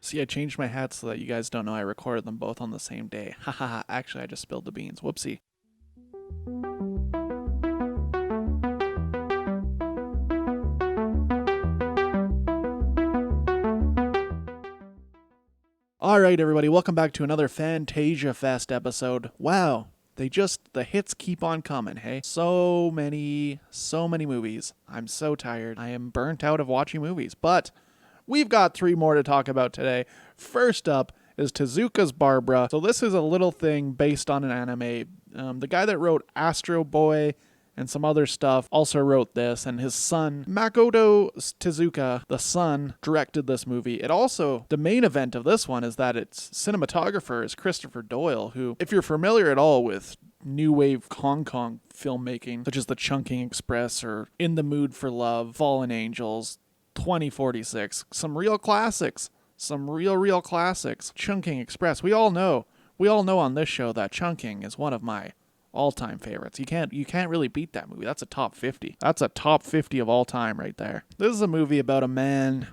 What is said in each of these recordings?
See, I changed my hat so that you guys don't know I recorded them both on the same day. Haha, actually, I just spilled the beans. Whoopsie. Alright, everybody, welcome back to another Fantasia Fest episode. Wow, the hits keep on coming, hey? So many movies. I'm so tired. I am burnt out of watching movies, but we've got 3 more to talk about today. First up is Tezuka's Barbara. So this is a little thing based on an anime. The guy that wrote Astro Boy and some other stuff also wrote this, and his son, Makoto Tezuka, the son, directed this movie. The main event of this one is that its cinematographer is Christopher Doyle, who, if you're familiar at all with new wave Hong Kong filmmaking, such as The Chungking Express or In the Mood for Love, Fallen Angels, 2046, some real classics. Some real classics. Chungking Express. We all know on this show that Chungking is one of my all-time favorites. You can't really beat that movie. That's a top 50. That's a top 50 of all time right there. This is a movie about a man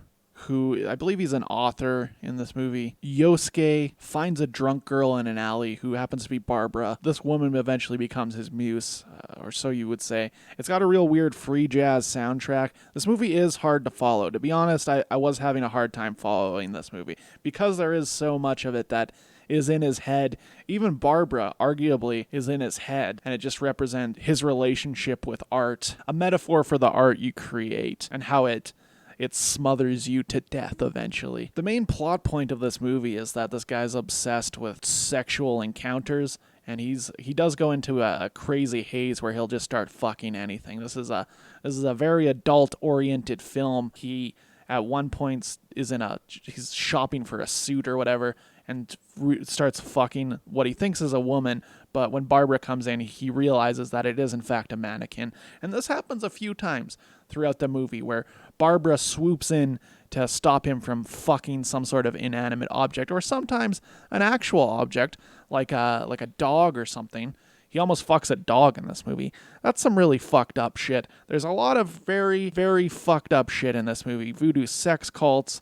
who, I believe he's an author in this movie. Yosuke finds a drunk girl in an alley who happens to be Barbara. This woman eventually becomes his muse, or so you would say. It's got a real weird free jazz soundtrack. This movie is hard to follow. To be honest, I was having a hard time following this movie because there is so much of it that is in his head. Even Barbara, arguably, is in his head, and it just represents his relationship with art, a metaphor for the art you create, and how it smothers you to death eventually. The main plot point of this movie is that this guy's obsessed with sexual encounters, and he does go into a crazy haze where he'll just start fucking anything. This is a very adult-oriented film. He, at one point, he's shopping for a suit or whatever, and starts fucking what he thinks is a woman, but when Barbara comes in, he realizes that it is in fact a mannequin. And this happens a few times throughout the movie, where Barbara swoops in to stop him from fucking some sort of inanimate object, or sometimes an actual object, like a dog or something. He almost fucks a dog in this movie. That's some really fucked up shit. There's a lot of very, very fucked up shit in this movie. Voodoo sex cults,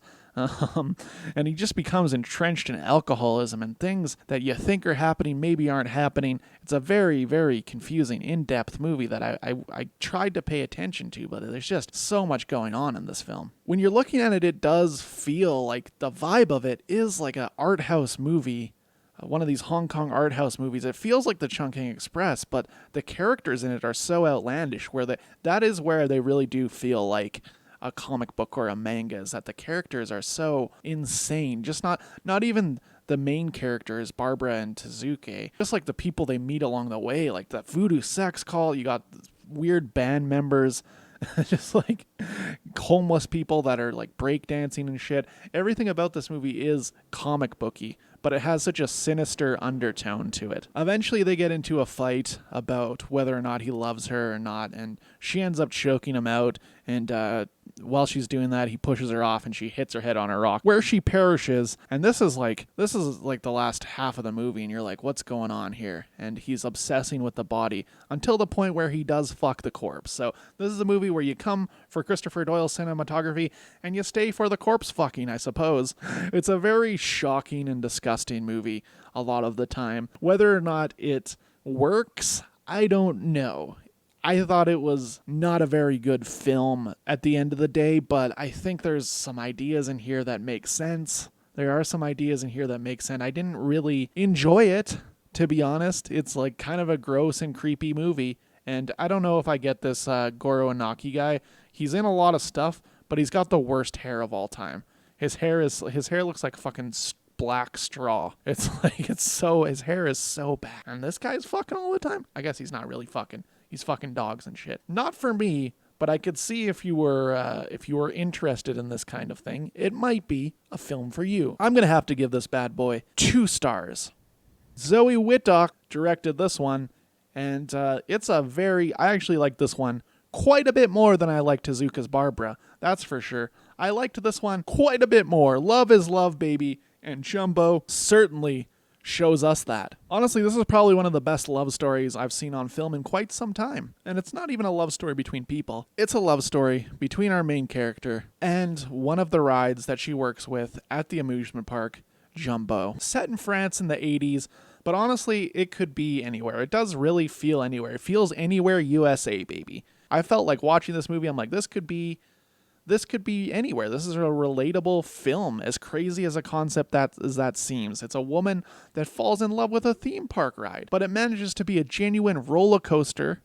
and he just becomes entrenched in alcoholism, and things that you think are happening maybe aren't happening. It's a very, very confusing, in-depth movie that I tried to pay attention to, but there's just so much going on in this film. When you're looking at it, it does feel like the vibe of it is like an art house movie, one of these Hong Kong art house movies. It feels like The Chungking Express, but the characters in it are so outlandish, where that is where they really do feel like a comic book or a manga, is that the characters are so insane. Just not even the main characters, Barbara and Tezuka, just like the people they meet along the way, like that voodoo sex cult. You got weird band members, just like homeless people that are like breakdancing and shit. Everything about this movie is comic booky, but it has such a sinister undertone to it. Eventually they get into a fight about whether or not he loves her or not, and she ends up choking him out, and while she's doing that, he pushes her off and she hits her head on a rock, where she perishes. And this is like the last half of the movie, and you're like, what's going on here? And he's obsessing with the body until the point where he does fuck the corpse. So this is a movie where you come for Christopher Doyle's cinematography and you stay for the corpse fucking, I suppose. It's a very shocking and disgusting movie a lot of the time. Whether or not it works, I don't know. I thought it was not a very good film at the end of the day, but I think there's some ideas in here that make sense. There are some ideas in here that make sense. I didn't really enjoy it, to be honest. It's like kind of a gross and creepy movie, and I don't know if I get this Goro Inaki guy. He's in a lot of stuff, but he's got the worst hair of all time. His hair looks like fucking black straw. His hair is so bad. And this guy's fucking all the time. I guess he's not really fucking. He's fucking dogs and shit. Not for me, but I could see if you were interested in this kind of thing, it might be a film for you. I'm gonna have to give this bad boy 2 stars. Zoe Wittock directed this one, and I actually like this one quite a bit more than I like Tezuka's Barbara. That's for sure. I liked this one quite a bit more. Love is love, baby. And Jumbo certainly shows us that. Honestly, this is probably one of the best love stories I've seen on film in quite some time. And it's not even a love story between people. It's a love story between our main character and one of the rides that she works with at the amusement park, Jumbo. Set in France in the 80s, but honestly, it could be anywhere. It does really feel anywhere. It feels anywhere USA, baby. I felt like watching this movie, I'm like, this could be anywhere. This is a relatable film, as crazy as a concept that seems. It's a woman that falls in love with a theme park ride, but it manages to be a genuine roller coaster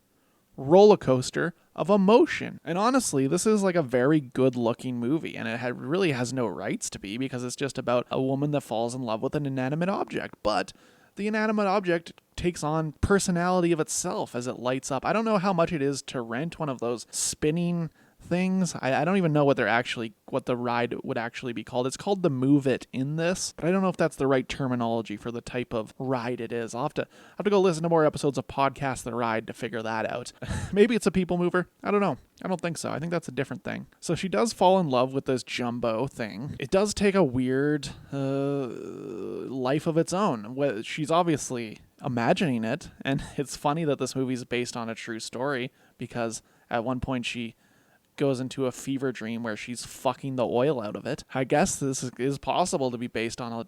of emotion. And honestly, this is like a very good looking movie, and it really has no rights to be, because it's just about a woman that falls in love with an inanimate object. But the inanimate object takes on personality of itself as it lights up. I don't know how much it is to rent one of those spinning things. I don't even know what the ride would actually be called. It's called the Move It in this, but I don't know if that's the right terminology for the type of ride it is. I'll have to go listen to more episodes of Podcast The Ride to figure that out. Maybe it's a people mover. I don't know. I don't think so. I think that's a different thing. So she does fall in love with this Jumbo thing. It does take a weird life of its own. She's obviously imagining it, and it's funny that this movie is based on a true story, because at one point she goes into a fever dream where she's fucking the oil out of it. I guess this is possible to be based on a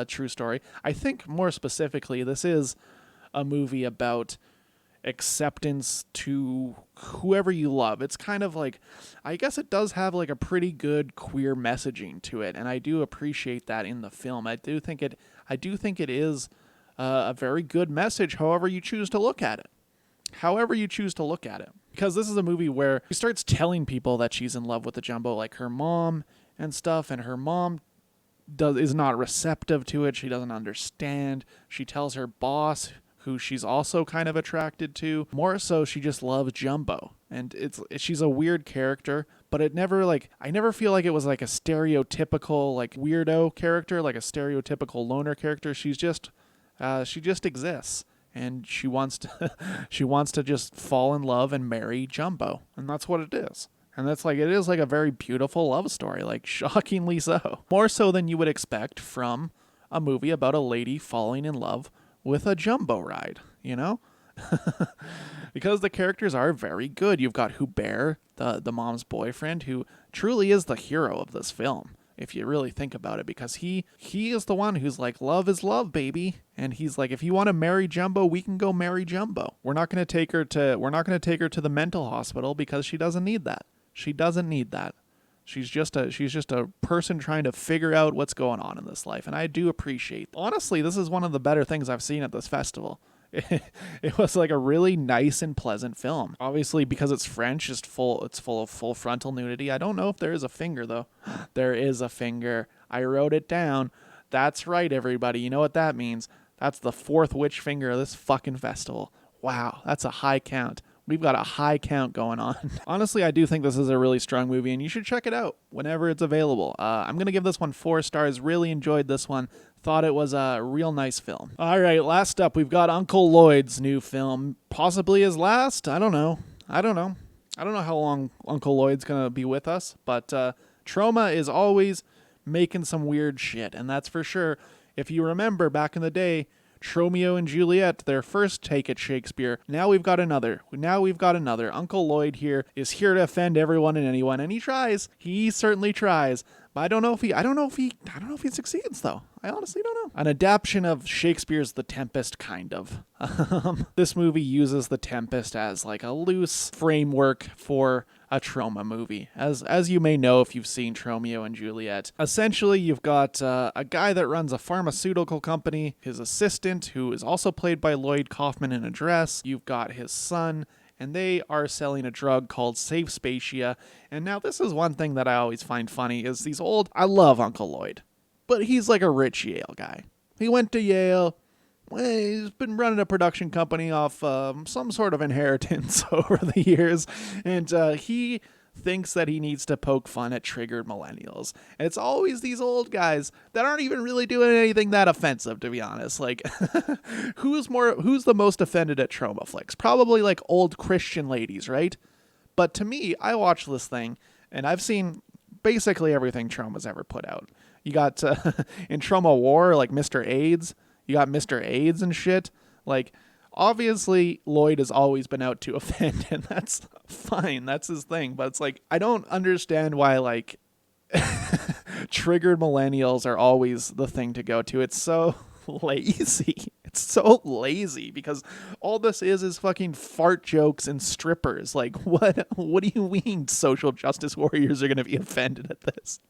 true story. I think more specifically, this is a movie about acceptance to whoever you love. It's kind of like, I guess it does have like a pretty good queer messaging to it, and I do appreciate that in the film. I do think it is a very good message, however you choose to look at it. Because this is a movie where she starts telling people that she's in love with the Jumbo, like her mom and stuff, and her mom is not receptive to it. She doesn't understand. She tells her boss, who she's also kind of attracted to. More so, she just loves Jumbo. And she's a weird character, but I never feel like it was like a stereotypical like weirdo character, like a stereotypical loner character. She just exists. And she wants to just fall in love and marry Jumbo. And that's what it is. And it is like a very beautiful love story, like shockingly so. More so than you would expect from a movie about a lady falling in love with a Jumbo ride, you know? Because the characters are very good. You've got Hubert, the mom's boyfriend, who truly is the hero of this film, if you really think about it, because he is the one who's like, love is love, baby. And he's like, if you want to marry Jumbo, we can go marry Jumbo. We're not going to take her to the mental hospital, because she doesn't need that. She's just a person trying to figure out what's going on in this life. And I do appreciate. Honestly, this is one of the better things I've seen at this festival. It was like a really nice and pleasant film. Obviously, because it's French, it's full of full frontal nudity. I don't know if there is a finger, though. There is a finger. I wrote it down. That's right, everybody. You know what that means. That's the fourth witch finger of this fucking festival. Wow, that's a high count. We've got a high count going on. Honestly, I do think this is a really strong movie, and you should check it out whenever it's available. I'm going to give this one 4 stars. Really enjoyed this one. Thought it was a real nice film. All right, last up, we've got Uncle Lloyd's new film. Possibly his last? I don't know how long Uncle Lloyd's going to be with us, but Troma is always making some weird shit, and that's for sure. If you remember back in the day, Tromeo and Juliet, their first take at Shakespeare. Now we've got another. Uncle Lloyd here is here to offend everyone and anyone, and he tries. He certainly tries. But I don't know if he succeeds, though. I honestly don't know. An adaptation of Shakespeare's The Tempest, kind of. This movie uses The Tempest as like a loose framework for a Troma movie. As you may know if you've seen Tromeo and Juliet. Essentially, you've got a guy that runs a pharmaceutical company, his assistant, who is also played by Lloyd Kaufman in a dress. You've got his son, and they are selling a drug called Safe Spacia. And now this is one thing that I always find funny is I love Uncle Lloyd, but he's like a rich Yale guy. He went to Yale. He's been running a production company off some sort of inheritance over the years, and he thinks that he needs to poke fun at triggered millennials. And it's always these old guys that aren't even really doing anything that offensive, to be honest. Like, who's the most offended at Troma flicks? Probably like old Christian ladies, right? But to me, I watch this thing, and I've seen basically everything Troma's ever put out. You got in Troma War, like Mr. AIDS. You got Mr. AIDS and shit. Like, obviously, Lloyd has always been out to offend, and that's fine. That's his thing. But it's like, I don't understand why, like, triggered millennials are always the thing to go to. It's so lazy. It's so lazy because all this is fucking fart jokes and strippers. Like, what do you mean social justice warriors are going to be offended at this?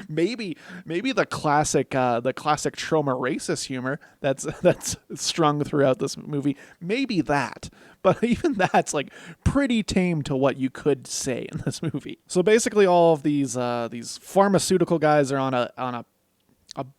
Maybe the classic trauma racist humor that's strung throughout this movie, maybe that. But even that's like pretty tame to what you could say in this movie. So basically all of these pharmaceutical guys are on a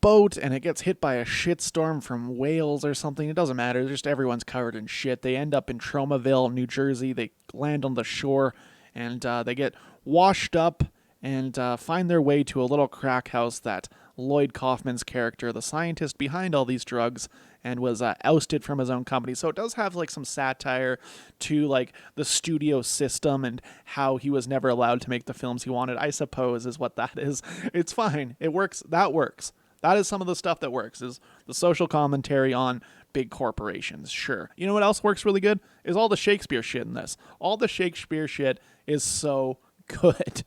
boat, and it gets hit by a shitstorm from Wales or something. It doesn't matter. Just everyone's covered in shit. They end up in Tromaville, New Jersey. They land on the shore, and they get washed up and find their way to a little crack house that Lloyd Kaufman's character, the scientist behind all these drugs, and was ousted from his own company. So it does have like some satire to like the studio system and how he was never allowed to make the films he wanted, I suppose, is what that is. It's fine. It works. That works. That is some of the stuff that works, is the social commentary on big corporations, sure. You know what else works really good? Is all the Shakespeare shit in this. All the Shakespeare shit is so good.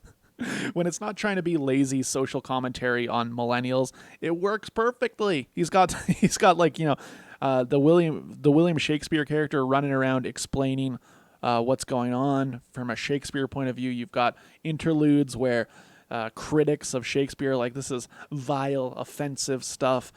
When it's not trying to be lazy social commentary on millennials, it works perfectly. He's got like, you know, the William Shakespeare character running around explaining what's going on from a Shakespeare point of view. You've got interludes where critics of Shakespeare, like, this is vile, offensive stuff,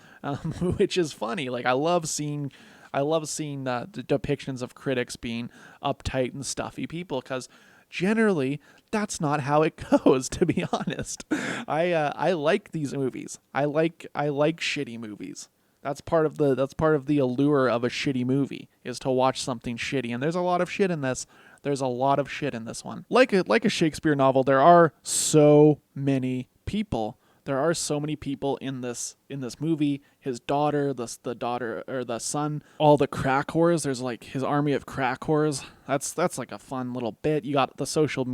which is funny. Like, I love seeing the depictions of critics being uptight and stuffy people, because generally that's not how it goes, to be honest. I like these movies. I like shitty movies. That's part of the allure of a shitty movie, is to watch something shitty, and there's a lot of shit in this. There's a lot of shit in this one. Like a Shakespeare novel, there are so many people. There are so many people in this movie. His daughter, the daughter or the son, all the crack whores. There's like his army of crack whores. That's like a fun little bit. You got the social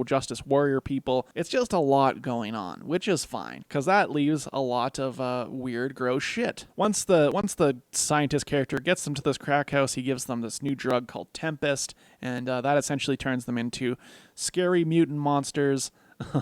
justice warrior people. It's just a lot going on, which is fine, because that leaves a lot of weird, gross shit. Once the scientist character gets them to this crack house, he gives them this new drug called Tempest, and that essentially turns them into scary mutant monsters.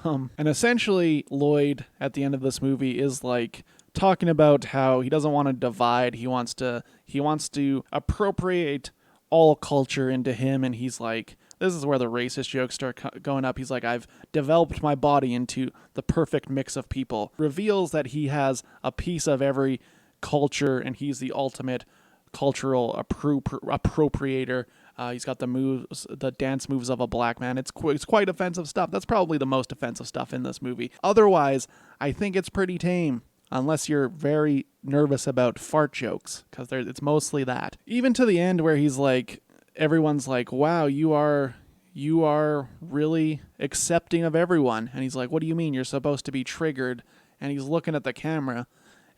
And essentially, Lloyd, at the end of this movie, is like talking about how he doesn't want to divide. He wants to appropriate all culture into him, and he's like, this is where the racist jokes start going up. He's like, I've developed my body into the perfect mix of people. Reveals that he has a piece of every culture, and he's the ultimate cultural appropriator. He's got the dance moves of a black man. It's quite offensive stuff. That's probably the most offensive stuff in this movie. Otherwise, I think it's pretty tame, unless you're very nervous about fart jokes, because it's mostly that. Even to the end where he's like, everyone's like, wow, you are really accepting of everyone. And he's like, what do you mean? You're supposed to be triggered. And he's looking at the camera.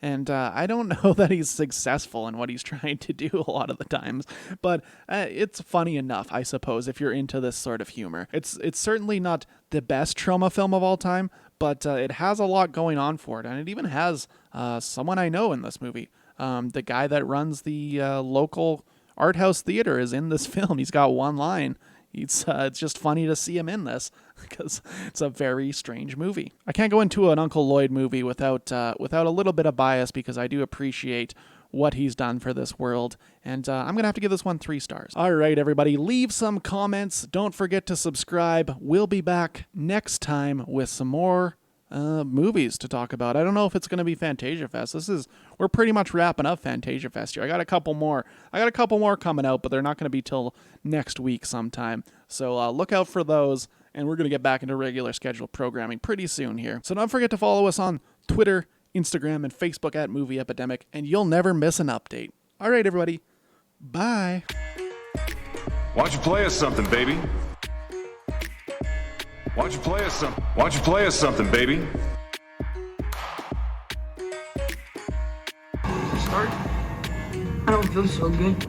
And I don't know that he's successful in what he's trying to do a lot of the times, but it's funny enough, I suppose, if you're into this sort of humor. It's certainly not the best trauma film of all time, but it has a lot going on for it, and it even has someone I know in this movie. The guy that runs the local art house theater is in this film. He's got one line. It's just funny to see him in this, because it's a very strange movie. I can't go into an Uncle Lloyd movie without a little bit of bias, because I do appreciate what he's done for this world, and I'm going to have to give this one 3 stars. All right, everybody, leave some comments. Don't forget to subscribe. We'll be back next time with some more movies to talk about. I don't know if it's going to be Fantasia Fest. We're pretty much wrapping up Fantasia Fest here. I got a couple more coming out, but they're not going to be till next week sometime. So look out for those, and we're going to get back into regular scheduled programming pretty soon here. So don't forget to follow us on Twitter, Instagram, and Facebook at Movie Epidemic, and you'll never miss an update. All right, everybody. Bye. Why don't you play us something, baby? Why don't you play us something, baby? Start? I don't feel so good.